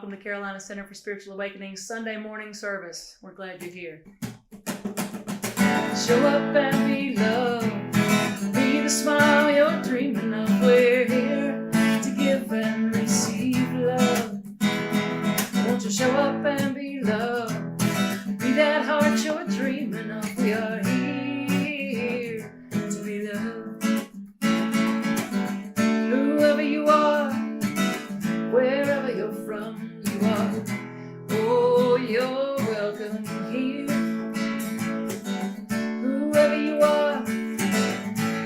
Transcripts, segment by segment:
welcome to Carolina Center for Spiritual Awakening Sunday morning service. We're glad you're here. Show up and be loved. Be the smile you're dreaming of. We're here to give and receive love. Won't you show up and be loved? Be that heart you're dreaming of. We are here to be loved. Whoever you are, wherever you're from, you are. Oh, you're welcome here. Whoever you are,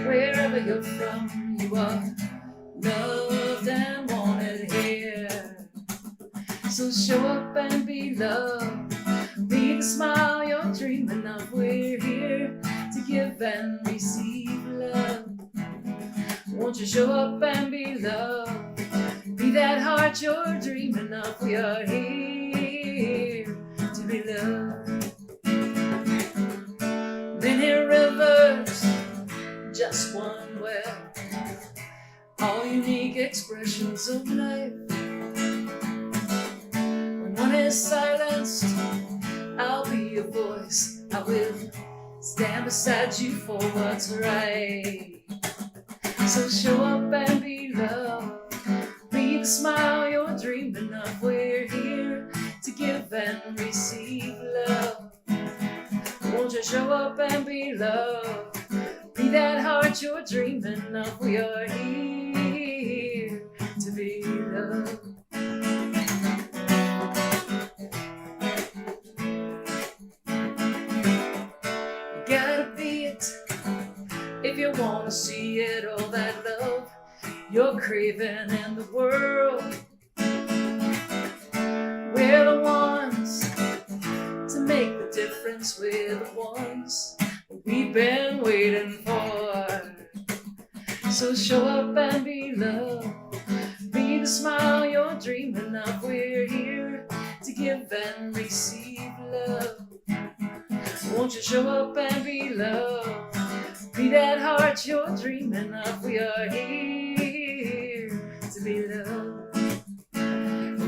wherever you're from, you are loved and wanted here. So show up and be loved. Be the smile you're dreaming of. We're here to give and receive love. Won't you show up and be loved? Be that heart you're dreaming of. We are here to be loved. Many rivers, just one well. All unique expressions of life. When one is silenced, I'll be your voice. I will stand beside you for what's right. So show up and be loved. Be the smile you're dreaming of. We're here to give and receive love. Won't you show up and be loved? Be that heart you're dreaming of. We are here to be loved. You gotta be it if you wanna see it. All that love you're craving in the world. We're the ones to make the difference. We're the ones we've been waiting for. So show up and be loved. Be the smile you're dreaming of. We're here to give and receive love. Won't you show up and be loved? Be that heart you're dreaming of. We are here to be loved.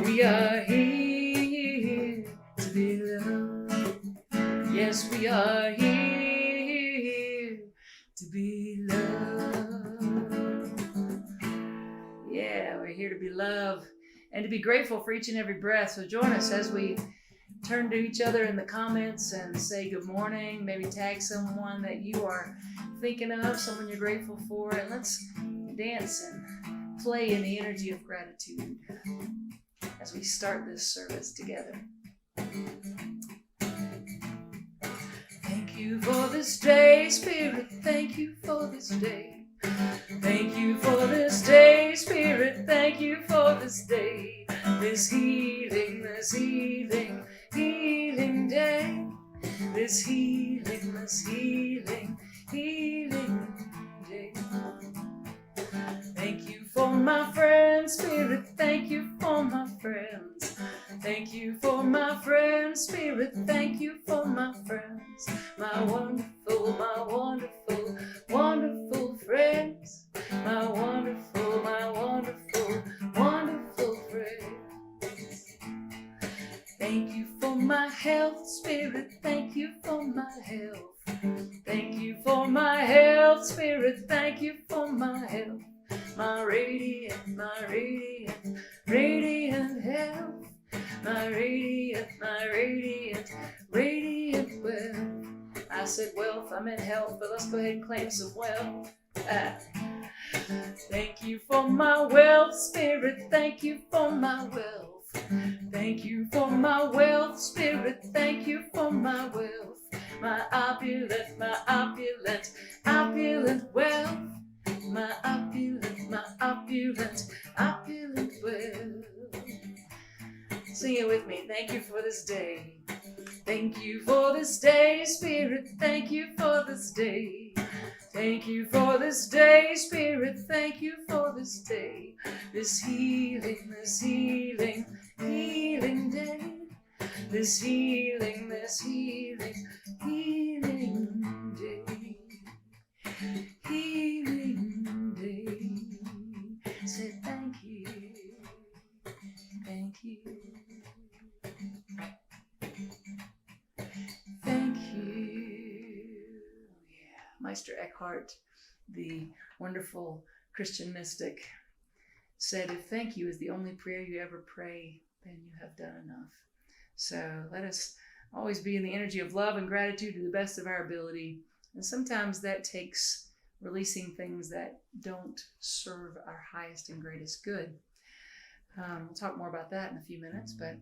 We are here to be loved. Yes, we are here to be loved. Yeah, we're here to be loved and to be grateful for each and every breath. So join us as we turn to each other in the comments and say good morning. Maybe tag someone that you are thinking of, someone you're grateful for, and let's dance and play in the energy of gratitude as we start this service together. Thank you for this day, Spirit. Thank you for this day. Thank you for this day, Spirit. Thank you for this day. This healing day. This healing day. Thank you for my friends, Spirit. Thank you for my friends. Thank you for my friends, Spirit. Thank you for my friends. My wonderful, wonderful friends. My wonderful, wonderful friends. Thank you for my health, Spirit. Thank you for my health. Thank you for my health, Spirit. Thank you for my health. My radiant health. My radiant wealth. I said wealth, I meant health, but let's go ahead and claim some wealth. Thank you for my wealth, Spirit. Thank you for my wealth. Thank you for my wealth, Spirit. Thank you for my wealth. My opulent wealth. My opulent wealth. Sing it with me. Thank you for this day. Thank you for this day, Spirit. Thank you for this day. Thank you for this day, Spirit. Thank you for this day. This healing day. This healing day. Healing day. Say thank you. Thank you. Meister Eckhart, the wonderful Christian mystic, said, if thank you is the only prayer you ever pray, then you have done enough. So let us always be in the energy of love and gratitude to the best of our ability. And sometimes that takes releasing things that don't serve our highest and greatest good. We'll talk more about that in a few minutes, but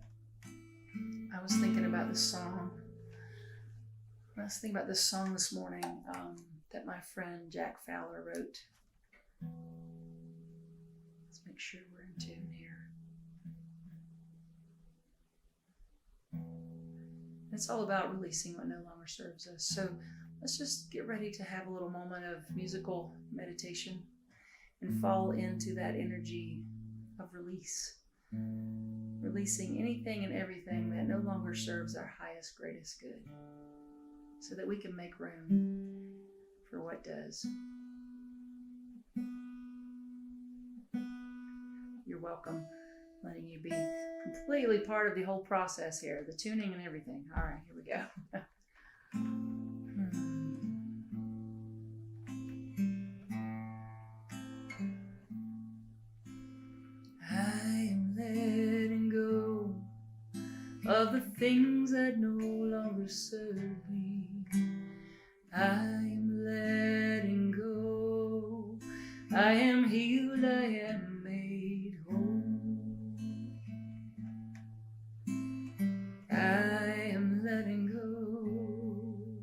I was thinking about this song. This morning that my friend Jack Fowler wrote. Let's make sure we're in tune here. It's all about releasing what no longer serves us. So let's just get ready to have a little moment of musical meditation and fall into that energy of release. Releasing anything and everything that no longer serves our highest, greatest good, so that we can make room for what does. You're welcome, letting you be completely part of the whole process here, the tuning and everything. All right, here we go. I am letting go of the things that no longer serve me. I am letting go. I am healed, I am made whole. I am letting go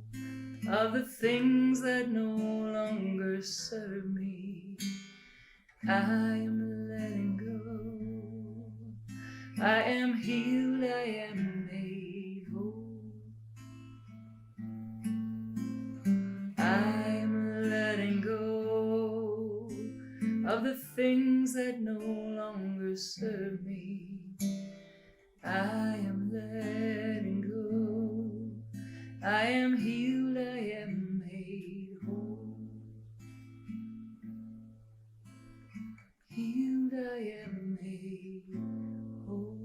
of the things that no longer serve me. I am letting go. I am healed, I am made whole. I am letting go of the things that no longer serve me. I am letting go. I am healed, I am made whole. Healed, I am made whole.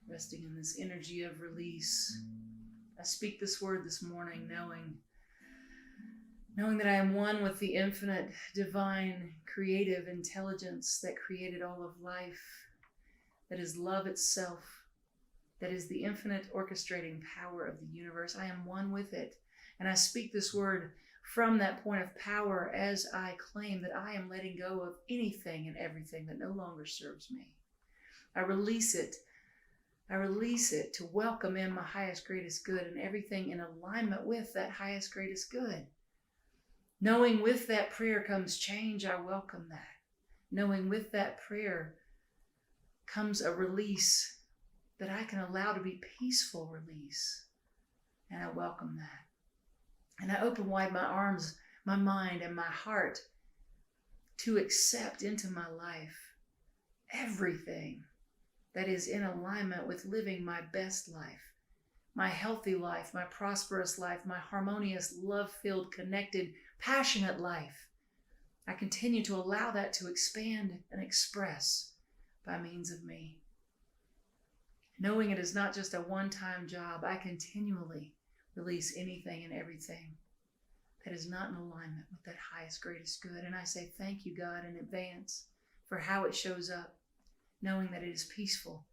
Resting in this energy of release, I speak this word this morning, knowing that I am one with the infinite, divine, creative intelligence that created all of life, that is love itself, that is the infinite orchestrating power of the universe. I am one with it. And I speak this word from that point of power as I claim that I am letting go of anything and everything that no longer serves me. I release it to welcome in my highest, greatest good and everything in alignment with that highest, greatest good. Knowing with that prayer comes change, I welcome that. Knowing with that prayer comes a release that I can allow to be peaceful release. And I welcome that. And I open wide my arms, my mind, and my heart to accept into my life everything that is in alignment with living my best life, my healthy life, my prosperous life, my harmonious, love-filled, connected, passionate life. I continue to allow that to expand and express by means of me. Knowing it is not just a one-time job, I continually release anything and everything that is not in alignment with that highest, greatest good. And I say thank you, God, in advance for how it shows up, knowing that it is peaceful,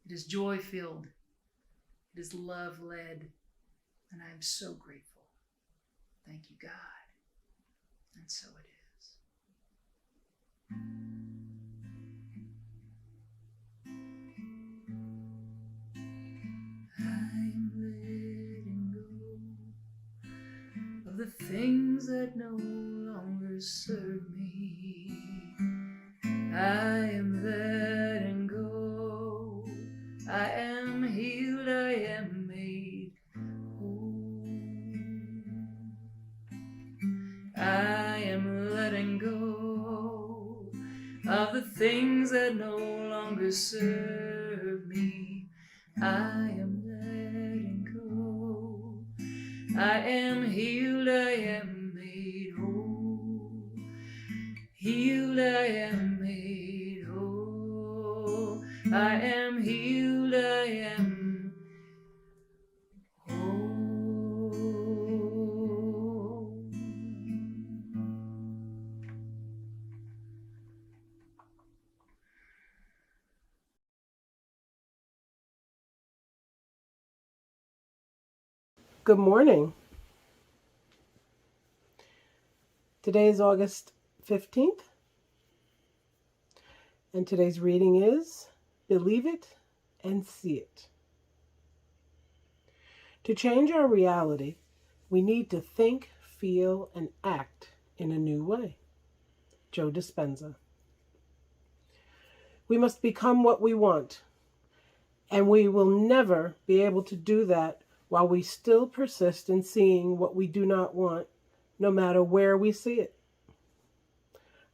it is joy-filled, it is love-led, and I am so grateful. Thank you, God. And so it is. I'm letting go of the things that no longer serve me. I am letting go. I am healed, I am made whole. I am letting go of the things that no longer serve me. I am letting go. I am healed, I am made whole. Healed, I am made whole. I am healed, I am whole. Good morning. Today is August 15th, and today's reading is Believe It and See It. To change our reality, we need to think, feel, and act in a new way. Joe Dispenza. We must become what we want, and we will never be able to do that while we still persist in seeing what we do not want, no matter where we see it.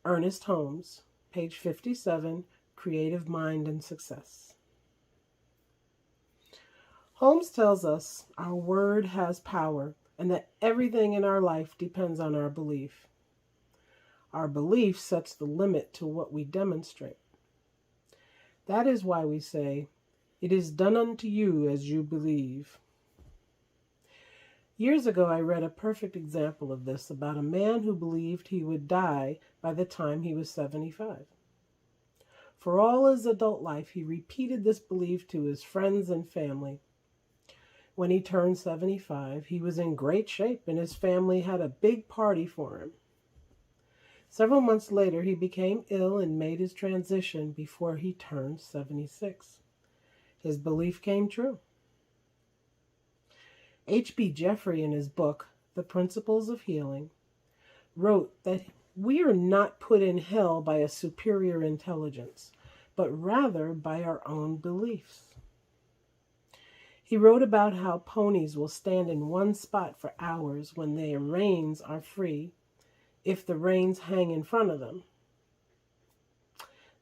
Ernest Holmes, page 57, Creative Mind and Success. Holmes tells us our word has power and that everything in our life depends on our belief. Our belief sets the limit to what we demonstrate. That is why we say, "It is done unto you as you believe." Years ago, I read a perfect example of this about a man who believed he would die by the time he was 75. For all his adult life, he repeated this belief to his friends and family. When he turned 75, he was in great shape and his family had a big party for him. Several months later, he became ill and made his transition before he turned 76. His belief came true. H.B. Jeffrey, in his book, The Principles of Healing, wrote that we are not put in hell by a superior intelligence, but rather by our own beliefs. He wrote about how ponies will stand in one spot for hours when their reins are free, if the reins hang in front of them.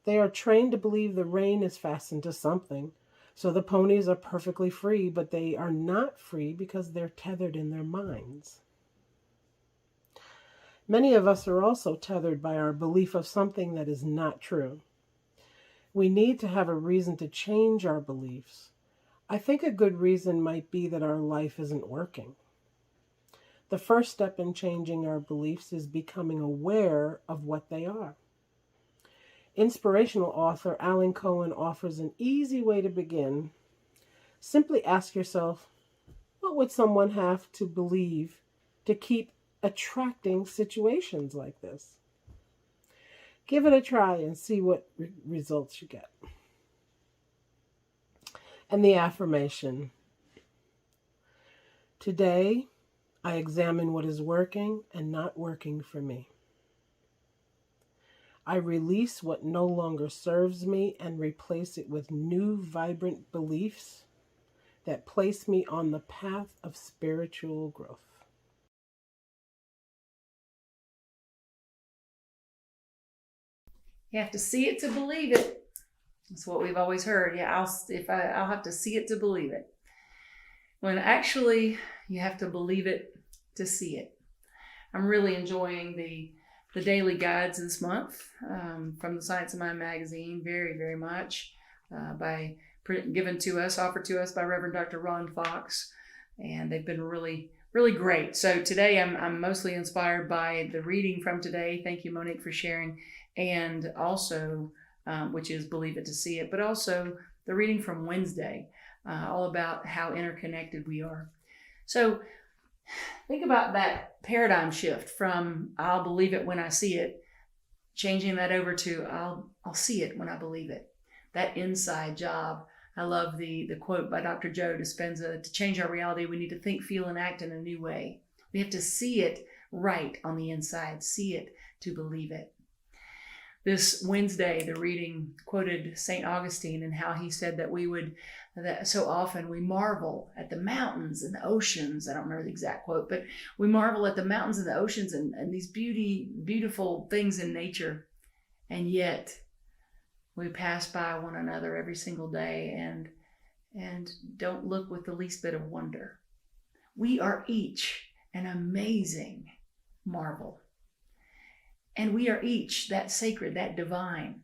They are trained to believe the rein is fastened to something, so the ponies are perfectly free, but they are not free because they're tethered in their minds. Many of us are also tethered by our belief of something that is not true. We need to have a reason to change our beliefs. I think a good reason might be that our life isn't working. The first step in changing our beliefs is becoming aware of what they are. Inspirational author Alan Cohen offers an easy way to begin. Simply ask yourself, what would someone have to believe to keep attracting situations like this? Give it a try and see what results you get. And the affirmation. Today, I examine what is working and not working for me. I release what no longer serves me and replace it with new, vibrant beliefs that place me on the path of spiritual growth. You have to see it to believe it. That's what we've always heard. Yeah, I'll have to see it to believe it. When actually you have to believe it to see it. I'm really enjoying the daily guides this month from the Science of Mind magazine, very, very much, offered to us by Reverend Dr. Ron Fox, and they've been really, really great. So today I'm mostly inspired by the reading from today. Thank you, Monique, for sharing, and also, which is Believe It to See It, but also the reading from Wednesday, all about how interconnected we are. So think about that paradigm shift from I'll believe it when I see it, changing that over to I'll see it when I believe it. That inside job. I love the quote by Dr. Joe Dispenza, to change our reality, we need to think, feel, and act in a new way. We have to see it right on the inside, see it to believe it. This Wednesday, the reading quoted St. Augustine and how he said that so often we marvel at the mountains and the oceans. I don't remember the exact quote, but we marvel at the mountains and the oceans and these beautiful things in nature. And yet we pass by one another every single day and don't look with the least bit of wonder. We are each an amazing marvel. And we are each that sacred, that divine.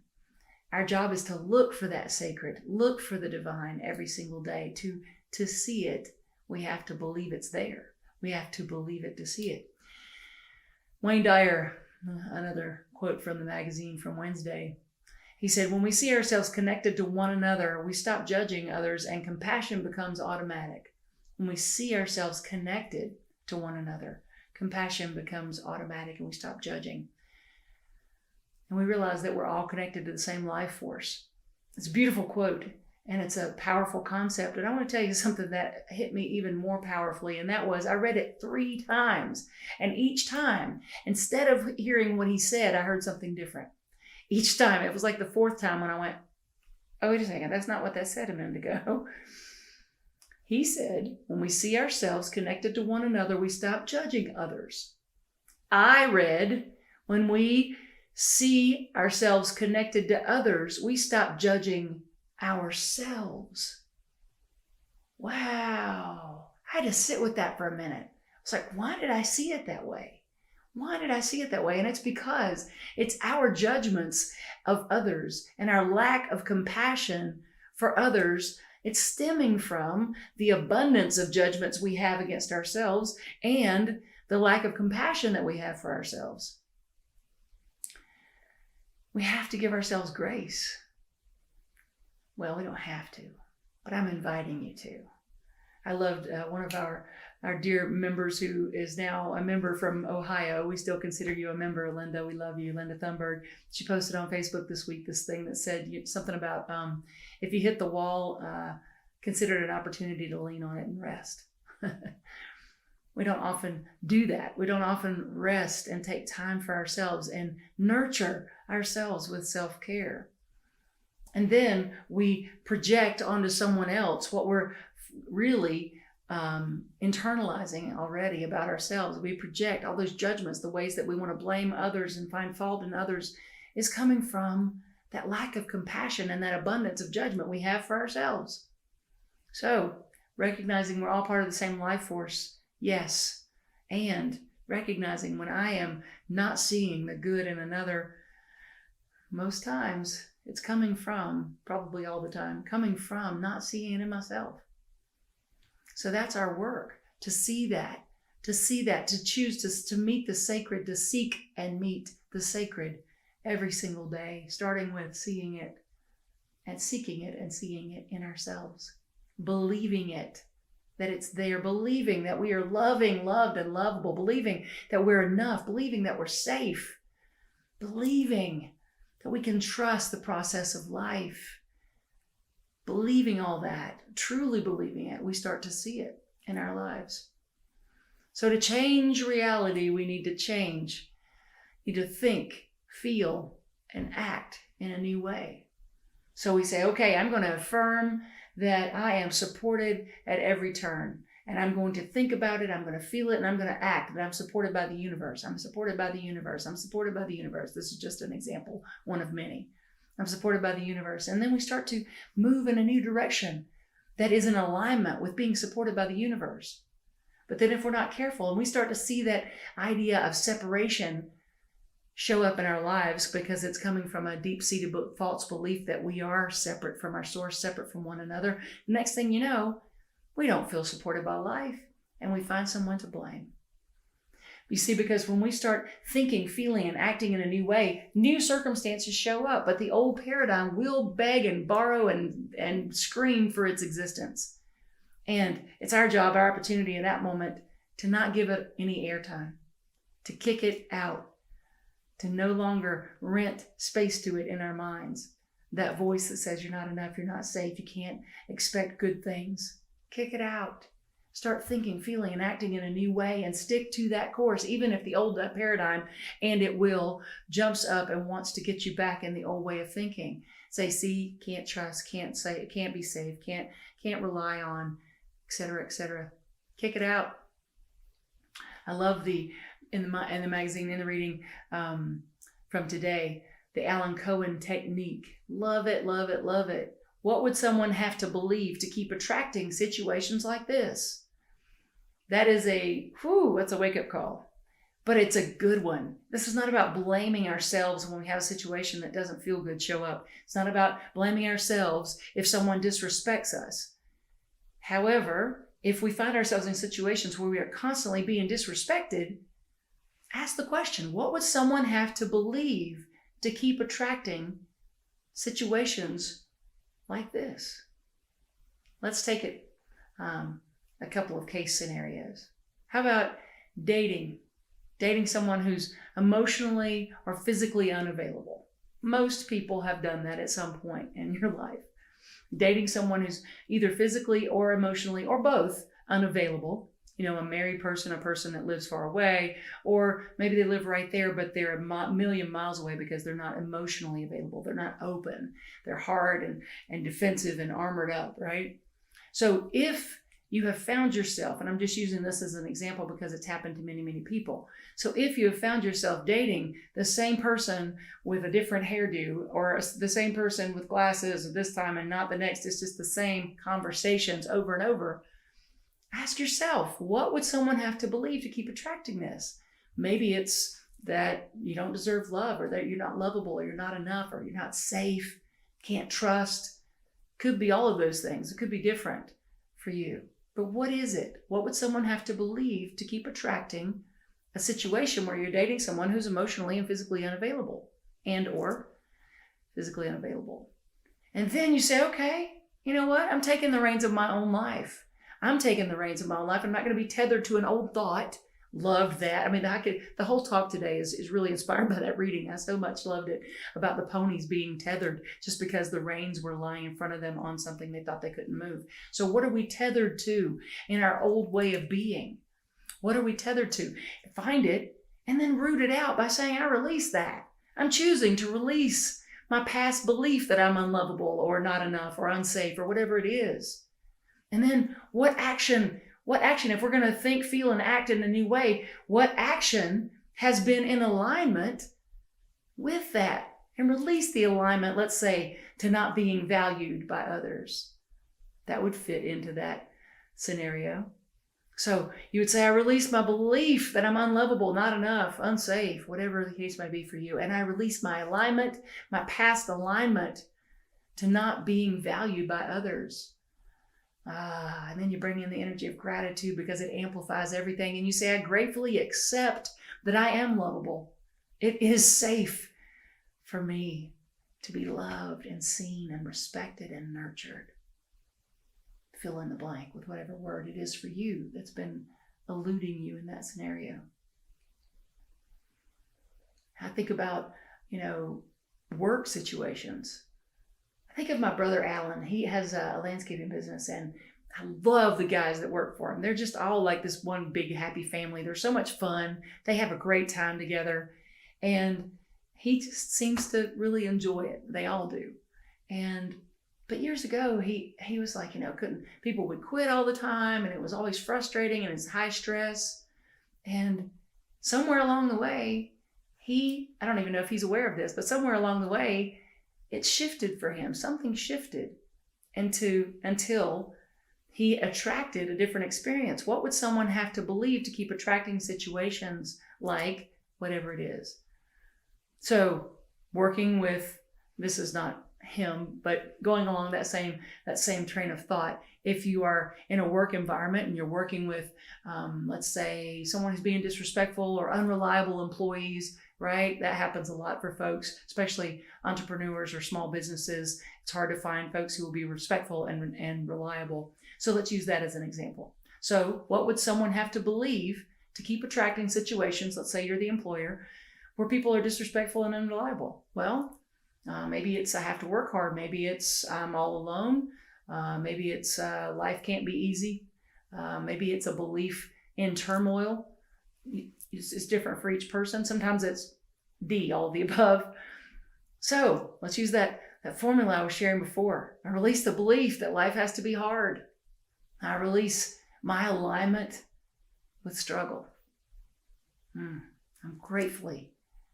Our job is to look for that sacred, look for the divine every single day. To see it, we have to believe it's there. We have to believe it to see it. Wayne Dyer, another quote from the magazine from Wednesday, he said, when we see ourselves connected to one another, we stop judging others and compassion becomes automatic. When we see ourselves connected to one another, compassion becomes automatic and we stop judging. And we realize that we're all connected to the same life force. It's a beautiful quote and it's a powerful concept. And I want to tell you something that hit me even more powerfully. And that was, I read it 3 times. And each time, instead of hearing what he said, I heard something different. Each time, it was like the 4th time when I went, oh, wait a second, that's not what that said a minute ago. He said, when we see ourselves connected to one another, we stop judging others. I read, when we see ourselves connected to others, we stop judging ourselves. Wow. I had to sit with that for a minute. It's like, why did I see it that way? Why did I see it that way? And it's because it's our judgments of others and our lack of compassion for others. It's stemming from the abundance of judgments we have against ourselves and the lack of compassion that we have for ourselves. We have to give ourselves grace. Well, we don't have to, but I'm inviting you to. I loved one of our dear members who is now a member from Ohio. We still consider you a member, Linda. We love you, Linda Thunberg. She posted on Facebook this week this thing that said something about if you hit the wall, consider it an opportunity to lean on it and rest. We don't often do that. We don't often rest and take time for ourselves and nurture ourselves with self-care. And then we project onto someone else what we're really internalizing already about ourselves. We project all those judgments, the ways that we want to blame others and find fault in others is coming from that lack of compassion and that abundance of judgment we have for ourselves. So recognizing we're all part of the same life force, yes, and recognizing when I am not seeing the good in another, most times it's coming from, probably all the time, coming from not seeing it in myself. So that's our work, to see that, to choose to meet the sacred, to seek and meet the sacred every single day, starting with seeing it and seeking it and seeing it in ourselves, believing it, that it's there, believing that we are loving, loved, and lovable, believing that we're enough, believing that we're safe, believing that we can trust the process of life. Believing all that, truly believing it, we start to see it in our lives. So to change reality, we need to change. We need to think, feel, and act in a new way. So we say, okay, I'm going to affirm that I am supported at every turn. And I'm going to think about it, I'm going to feel it, and I'm going to act that I'm supported by the universe. I'm supported by the universe. I'm supported by the universe. This is just an example, one of many. I'm supported by the universe. And then we start to move in a new direction that is in alignment with being supported by the universe. But then if we're not careful and we start to see that idea of separation show up in our lives because it's coming from a deep-seated false belief that we are separate from our source, separate from one another, next thing you know, we don't feel supported by life and we find someone to blame. You see, because when we start thinking, feeling, and acting in a new way, new circumstances show up, but the old paradigm will beg and borrow and scream for its existence. And it's our job, our opportunity in that moment to not give it any airtime, to kick it out, to no longer rent space to it in our minds. That voice that says you're not enough, you're not safe, you can't expect good things. Kick it out. Start thinking, feeling, and acting in a new way and stick to that course, even if the old paradigm, and it will, jumps up and wants to get you back in the old way of thinking. Say, see, can't trust, can't say, can't be safe, can't rely on, etc., etc. Kick it out. I love in the magazine, in the reading from today, the Alan Cohen technique. Love it, love it, love it. What would someone have to believe to keep attracting situations like this? That's a wake-up call. but it's a good one. This is not about blaming ourselves when we have a situation that doesn't feel good show up. It's not about blaming ourselves if someone disrespects us. However, if we find ourselves in situations where we are constantly being disrespected, ask the question, what would someone have to believe to keep attracting situations like this? Let's take it a couple of case scenarios. How about dating? Dating someone who's emotionally or physically unavailable. Most people have done that at some point in your life. Dating someone who's either physically or emotionally or both unavailable. A married person, a person that lives far away, or maybe they live right there, but they're a million miles away because they're not emotionally available. They're not open. They're hard and defensive and armored up, right? So if you have found yourself, and I'm just using this as an example because it's happened to many, many people. So if you have found yourself dating the same person with a different hairdo, or the same person with glasses this time and not the next, it's just the same conversations over and over, ask yourself, what would someone have to believe to keep attracting this? Maybe it's that you don't deserve love, or that you're not lovable, or you're not enough, or you're not safe, can't trust. Could be all of those things. It could be different for you. But what is it? What would someone have to believe to keep attracting a situation where you're dating someone who's emotionally and physically unavailable, and or physically unavailable? And then you say, okay, you know what? I'm taking the reins of my own life. I'm taking the reins of my own life. I'm not going to be tethered to an old thought. Loved that. I mean, the whole talk today is really inspired by that reading. I so much loved it, about the ponies being tethered just because the reins were lying in front of them on something they thought they couldn't move. So what are we tethered to in our old way of being? What are we tethered to? Find it and then root it out by saying, I release that. I'm choosing to release my past belief that I'm unlovable or not enough or unsafe or whatever it is. And then what action, if we're going to think, feel, and act in a new way, what action has been in alignment with that? And release the alignment, let's say, to not being valued by others. That would fit into that scenario. So you would say, I release my belief that I'm unlovable, not enough, unsafe, whatever the case may be for you. And I release my alignment, my past alignment to not being valued by others. And then you bring in the energy of gratitude because it amplifies everything. And you say, I gratefully accept that I am lovable. It is safe for me to be loved and seen and respected and nurtured. Fill in the blank with whatever word it is for you that's been eluding you in that scenario. I think about, work situations. I think of my brother Alan. He has a landscaping business, and I love the guys that work for him. They're just all like this one big happy family. They're so much fun. They have a great time together, and he just seems to really enjoy it. They all do. But years ago, he was like, people would quit all the time, and it was always frustrating, and it's high stress. And somewhere along the way, I don't even know if he's aware of this, but somewhere along the way, it shifted for him. Something shifted until he attracted a different experience. What would someone have to believe to keep attracting situations like whatever it is? So working with, this is not him, but going along that same train of thought, if you are in a work environment and you're working with, let's say, someone who's being disrespectful or unreliable employees, right? That happens a lot for folks, especially entrepreneurs or small businesses. It's hard to find folks who will be respectful and reliable. So let's use that as an example. So what would someone have to believe to keep attracting situations, let's say you're the employer, where people are disrespectful and unreliable? Well, maybe it's I have to work hard. Maybe it's I'm all alone. Maybe it's life can't be easy. Maybe it's a belief in turmoil. It's different for each person. Sometimes it's D, all of the above. So let's use that formula I was sharing before. I release the belief that life has to be hard. I release my alignment with struggle. I'm gratefully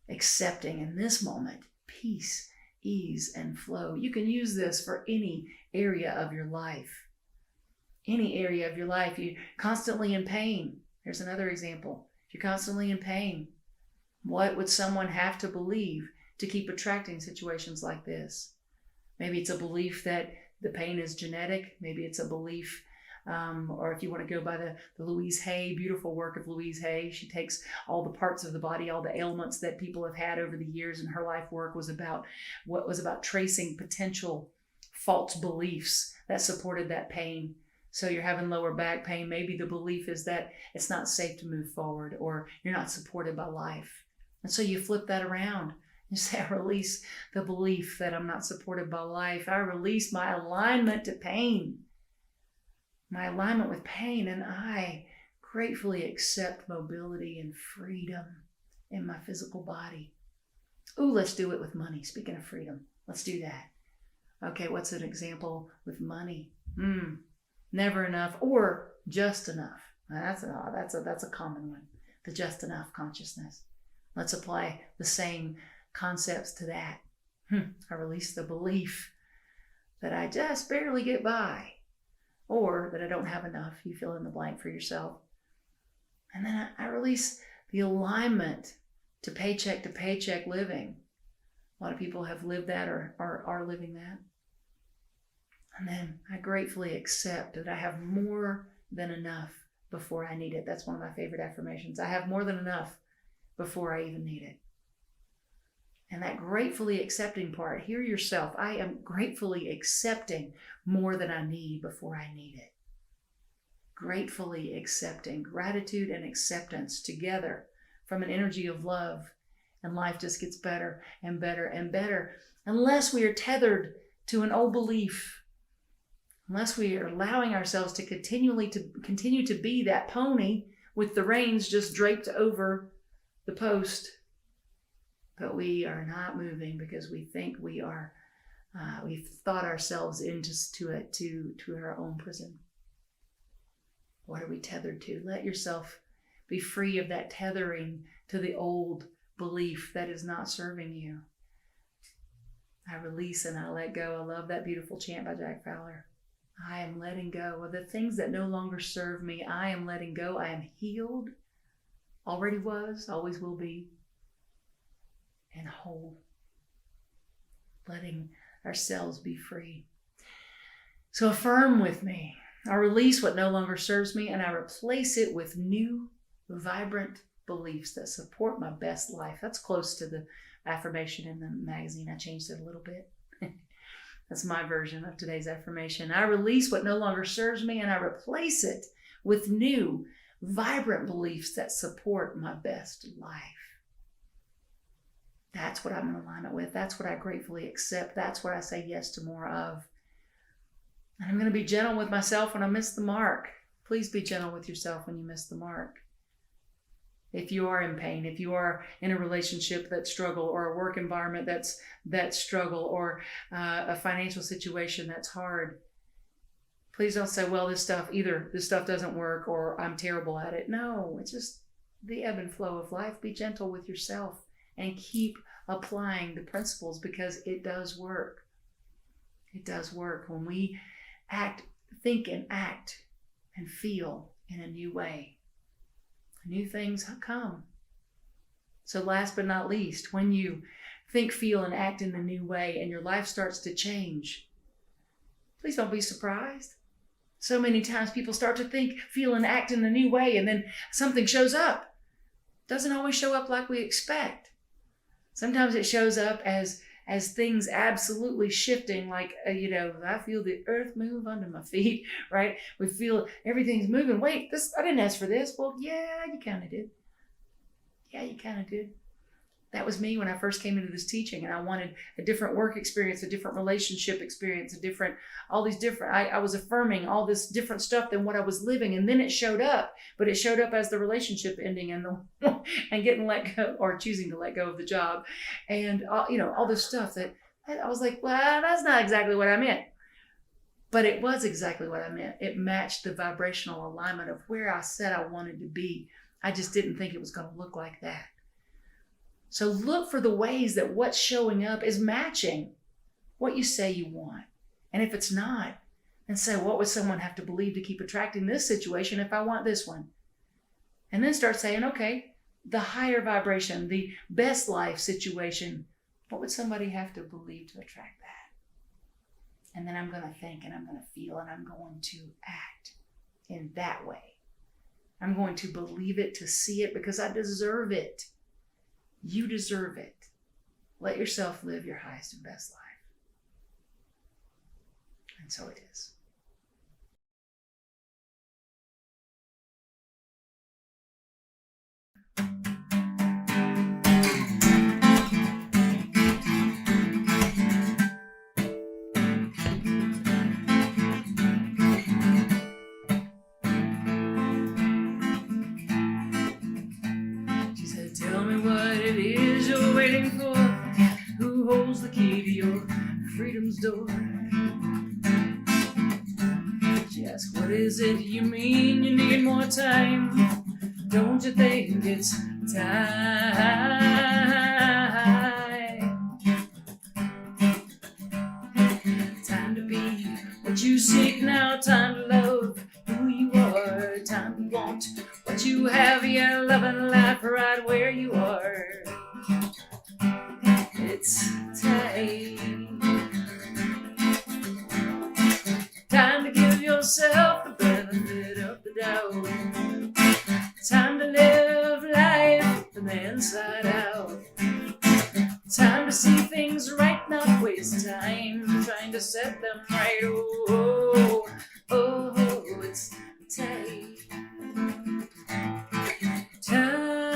accepting in this moment peace, ease, and flow. You can use this for any area of your life. Any area of your life. You're constantly in pain. Here's another example. If you're constantly in pain, what would someone have to believe to keep attracting situations like this? Maybe it's a belief that the pain is genetic. Maybe it's a belief, or if you want to go by the Louise Hay, beautiful work of Louise Hay, she takes all the parts of the body, all the ailments that people have had over the years, and her life work was about tracing potential false beliefs that supported that pain. So you're having lower back pain. Maybe the belief is that it's not safe to move forward, or you're not supported by life. And so you flip that around. You say, I release the belief that I'm not supported by life. I release my alignment to pain, my alignment with pain, and I gratefully accept mobility and freedom in my physical body. Ooh, let's do it with money. Speaking of freedom, let's do that. Okay, what's an example with money? Never enough or just enough. That's a common one. The just enough consciousness. Let's apply the same concepts to that. I release the belief that I just barely get by, or that I don't have enough. You fill in the blank for yourself. And then I release the alignment to paycheck living. A lot of people have lived that or are living that. And then I gratefully accept that I have more than enough before I need it. That's one of my favorite affirmations. I have more than enough before I even need it. And that gratefully accepting part, hear yourself. I am gratefully accepting more than I need before I need it. Gratefully accepting, gratitude and acceptance together from an energy of love. And life just gets better and better and better. Unless we are tethered to an old belief, unless we are allowing ourselves to continue to be that pony with the reins just draped over the post. But we are not moving because we think we are, we've thought ourselves into our own prison. What are we tethered to? Let yourself be free of that tethering to the old belief that is not serving you. I release and I let go. I love that beautiful chant by Jack Fowler. I am letting go of the things that no longer serve me. I am letting go. I am healed. Already was, always will be. And whole. Letting ourselves be free. So affirm with me. I release what no longer serves me and I replace it with new, vibrant beliefs that support my best life. That's close to the affirmation in the magazine. I changed it a little bit. That's my version of today's affirmation. I release what no longer serves me and I replace it with new, vibrant beliefs that support my best life. That's what I'm in alignment with. That's what I gratefully accept. That's what I say yes to more of. And I'm going to be gentle with myself when I miss the mark. Please be gentle with yourself when you miss the mark. If you are in pain, if you are in a relationship that's struggle, or a work environment that's struggle, or a financial situation that's hard, please don't say, well, this stuff doesn't work, or I'm terrible at it. No, it's just the ebb and flow of life. Be gentle with yourself and keep applying the principles, because it does work. It does work when we think and act and feel in a new way. New things come. So last but not least, when you think, feel, and act in a new way and your life starts to change, please don't be surprised. So many times people start to think, feel, and act in a new way, and then something shows up. Doesn't always show up like we expect. Sometimes it shows up as things absolutely shifting, like, I feel the earth move under my feet, right? We feel everything's moving. Wait, I didn't ask for this. Well, yeah, you kind of did. Yeah, you kind of did. That was me when I first came into this teaching, and I wanted a different work experience, a different relationship experience, I was affirming all this different stuff than what I was living. And then it showed up, but it showed up as the relationship ending and getting let go, or choosing to let go of the job. And, all this stuff that I was like, well, that's not exactly what I meant. But it was exactly what I meant. It matched the vibrational alignment of where I said I wanted to be. I just didn't think it was going to look like that. So look for the ways that what's showing up is matching what you say you want. And if it's not, then say, what would someone have to believe to keep attracting this situation if I want this one? And then start saying, okay, the higher vibration, the best life situation, what would somebody have to believe to attract that? And then I'm going to think and I'm going to feel and I'm going to act in that way. I'm going to believe it, to see it, because I deserve it. You deserve it. Let yourself live your highest and best life. And so it is. She said, tell me what it is you're waiting for. Who holds the key to your freedom's door? She asked, what is it you mean you need more time? Don't you think it's time? Time to be what you seek now. Time to love who you are. Time to want what you have. Yeah, loving life right where you are. It's time. Time to give yourself the benefit of the doubt. Time to live life from the inside out. Time to see things right, not waste time trying to set them right. Oh, oh, oh, it's time. Time.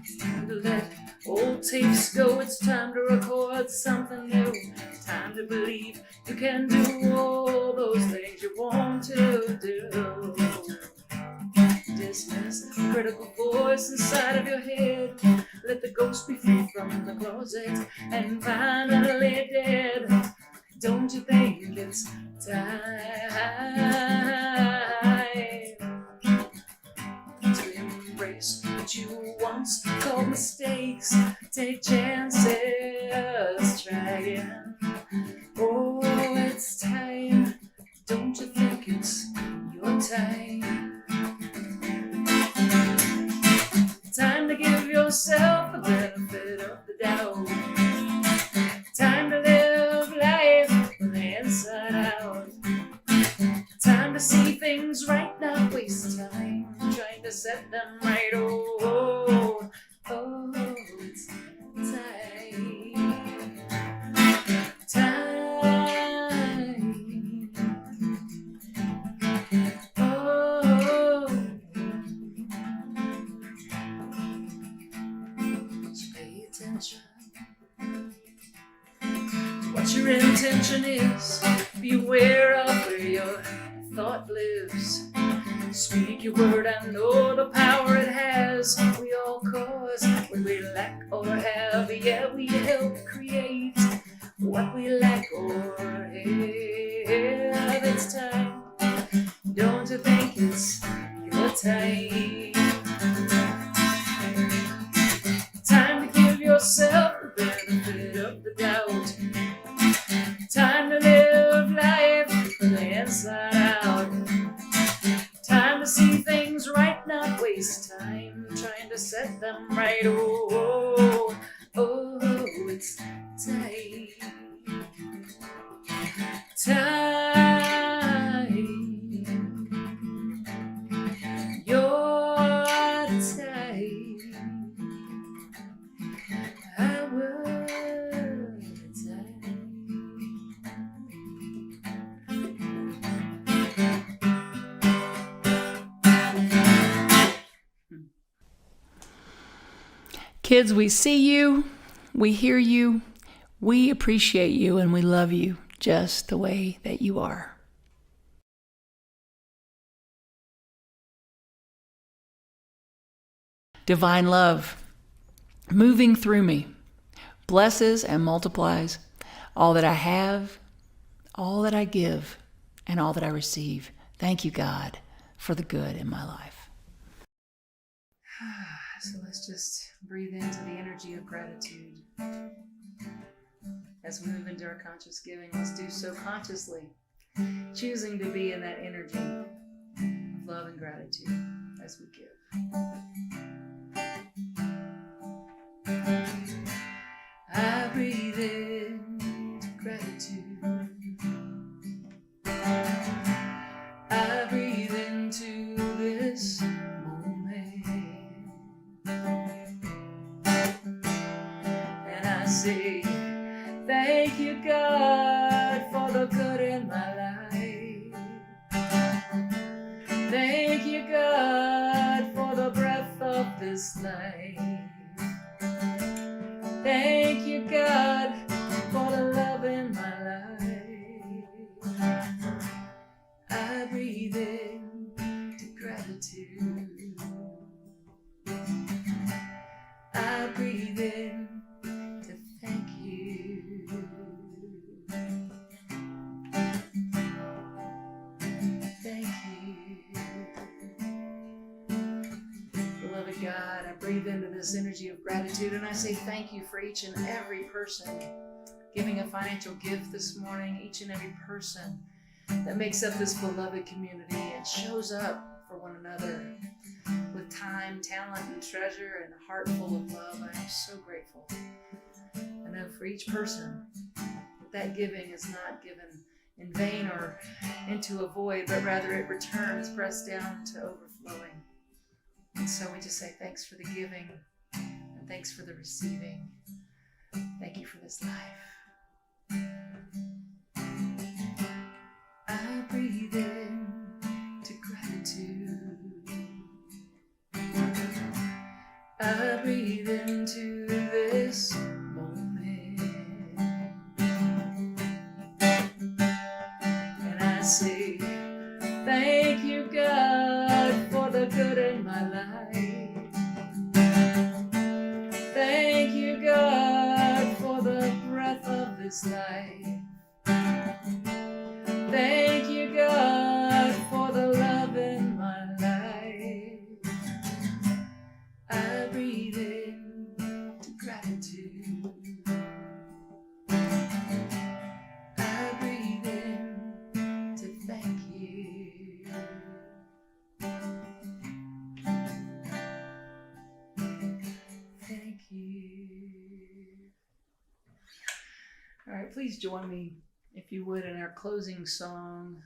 It's time to let old tapes go. It's time to record something new. It's time to believe you can do all those things you want to do. Dismiss the critical voice inside of your head. Let the ghost be free from the closet and finally dead. Don't you think it's time to embrace what you once called mistakes? Take chances, try again. Oh, it's time. Don't you think it's your time? Time to give yourself the benefit of the doubt. Time to live life from the inside out. Time to see things right, not waste time trying to set them right. Oh, oh, oh, it's time. Time. Oh. So pay attention to what your intention is. Be aware of where your thought lives. Speak your word and know the power it has. We all cause when we lack or have. Yeah, we help create what we lack or have. It's time. Don't you think it's your time? Time to give yourself the benefit of the doubt. Time to live life from the inside out. Time to see things right, not waste time trying to set them right. Oh, oh, oh, it's time. Time. Your time. Our time. Kids, we see you, we hear you, we appreciate you, and we love you just the way that you are. Divine love moving through me blesses and multiplies all that I have, all that I give, and all that I receive. Thank you, God, for the good in my life. So let's just breathe into the energy of gratitude. As we move into our conscious giving, let's do so consciously. choosing to be in that energy of love and gratitude as we give. I breathe in gratitude. I breathe into this moment. And I say, thank you, God, for the good in my life. Thank you, God, for the breath of this life. Thank you, God, for the love in my life. I breathe in to gratitude. I breathe in to thank you. Thank you. Beloved God, I breathe into this energy of gratitude and I say thank you for each and every person giving a financial gift this morning, each and every person that makes up this beloved community and shows up for one another with time, talent, and treasure and a heart full of love. I am so grateful. I know for each person that giving is not given in vain or into a void, but rather it returns pressed down to overflowing. And so we just say thanks for the giving and thanks for the receiving. Thank you for this life. I breathe in to gratitude. I breathe into this moment. And I say, thank you, God, for the good in my life. Thank you, God, for the breath of this life. Thank you, God, for the love in my life. I breathe in to gratitude. I breathe in to thank you. Thank you. All right, please join me, if you would, in our closing song.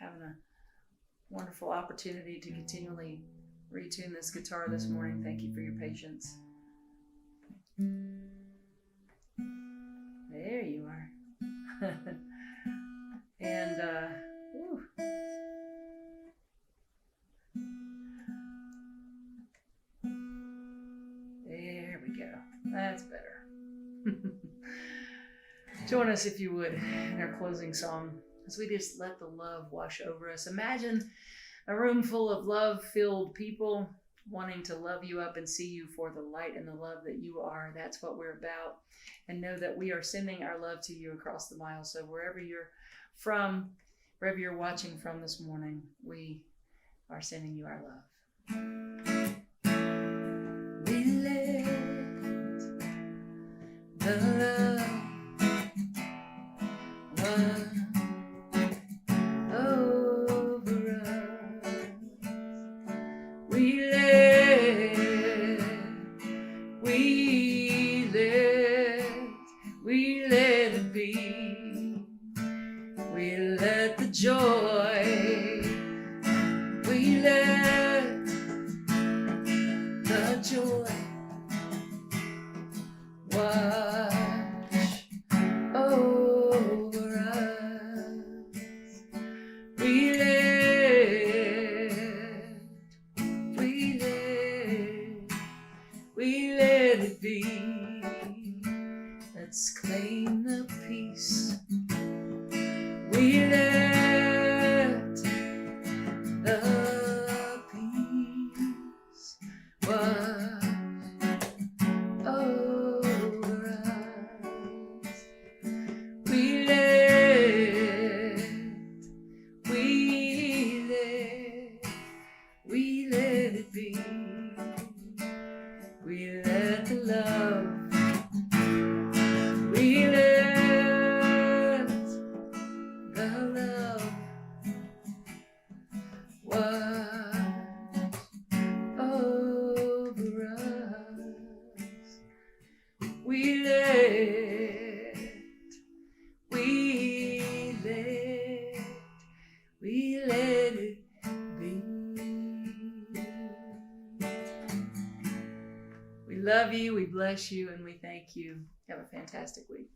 Having a wonderful opportunity to continually retune this guitar this morning. Thank you for your patience. There you are. And whew. There we go. That's better. Join us, if you would, in our closing song as we just let the love wash over us. Imagine a room full of love-filled people wanting to love you up and see you for the light and the love that you are. That's what we're about. And know that we are sending our love to you across the mile. So wherever you're from, wherever you're watching from this morning, we are sending you our love. We let the love over us. We let it be. We let the joy, we let the joy wash over us. We let it be. Let's claim the peace. We let the peace wash over us. We let it be. We let the love, we let the love love you, we bless you, and we thank you. Have a fantastic week.